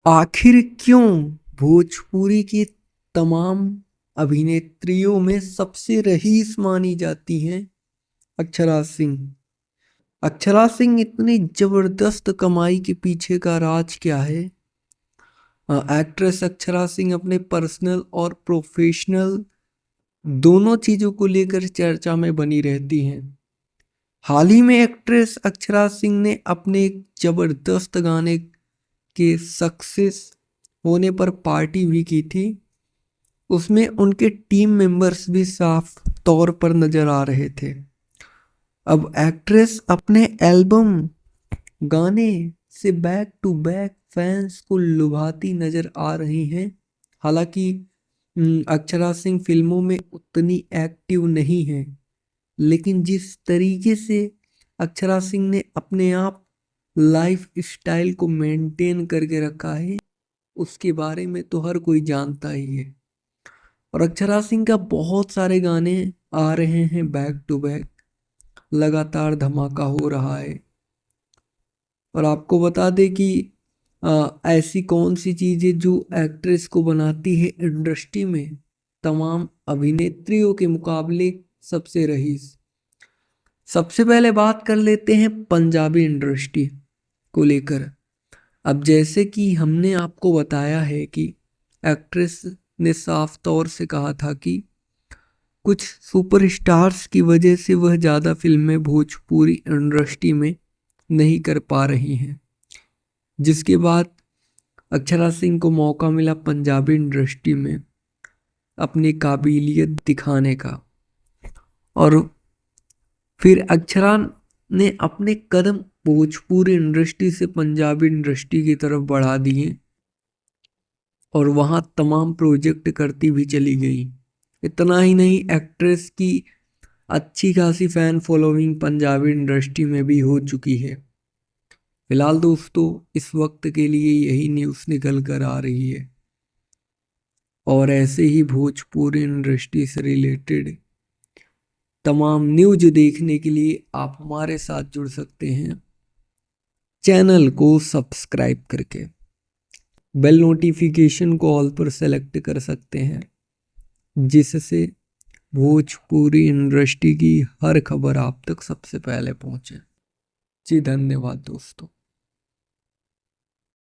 आखिर क्यों भोजपुरी की तमाम अभिनेत्रियों में सबसे रईस मानी जाती हैं अक्षरा सिंह। अक्षरा सिंह इतनी जबरदस्त कमाई के पीछे का राज क्या है? एक्ट्रेस अक्षरा सिंह अपने पर्सनल और प्रोफेशनल दोनों चीजों को लेकर चर्चा में बनी रहती हैं। हाल ही में एक्ट्रेस अक्षरा सिंह ने अपने एक जबरदस्त गाने के सक्सेस होने पर पार्टी भी की थी। उसमें उनके टीम मेंबर्स भी साफ तौर पर नजर आ रहे थे। अब एक्ट्रेस अपने एल्बम गाने से बैक टू बैक फैंस को लुभाती नजर आ रही हैं। हालांकि अक्षरा सिंह फिल्मों में उतनी एक्टिव नहीं है, लेकिन जिस तरीके से अक्षरा सिंह ने अपने आप लाइफ स्टाइल को मेंटेन करके रखा है, उसके बारे में तो हर कोई जानता ही है। और अक्षरा सिंह का बहुत सारे गाने आ रहे हैं बैक टू बैक, लगातार धमाका हो रहा है। और आपको बता दें कि ऐसी कौन सी चीज़ें जो एक्ट्रेस को बनाती है इंडस्ट्री में तमाम अभिनेत्रियों के मुकाबले सबसे रईस। सबसे पहले बात कर लेते हैं पंजाबी इंडस्ट्री को लेकर। अब जैसे कि हमने आपको बताया है कि एक्ट्रेस ने साफ तौर से कहा था कि कुछ सुपरस्टार्स की वजह से वह ज़्यादा फिल्में भोजपुरी इंडस्ट्री में नहीं कर पा रही हैं, जिसके बाद अक्षरा सिंह को मौका मिला पंजाबी इंडस्ट्री में अपनी काबिलियत दिखाने का। और फिर अक्षरा ने अपने कदम भोजपुरी इंडस्ट्री से पंजाबी इंडस्ट्री की तरफ बढ़ा दिए और वहाँ तमाम प्रोजेक्ट करती भी चली गई। इतना ही नहीं, एक्ट्रेस की अच्छी खासी फैन फॉलोइंग पंजाबी इंडस्ट्री में भी हो चुकी है। फिलहाल दोस्तों, इस वक्त के लिए यही न्यूज़ निकल कर आ रही है। और ऐसे ही भोजपुरी इंडस्ट्री से रिलेटेड तमाम न्यूज देखने के लिए आप हमारे साथ जुड़ सकते हैं चैनल को सब्सक्राइब करके। बेल नोटिफिकेशन को ऑल पर सेलेक्ट कर सकते हैं, जिससे भोजपुरी इंडस्ट्री की हर खबर आप तक सबसे पहले पहुंचे। जी धन्यवाद दोस्तों।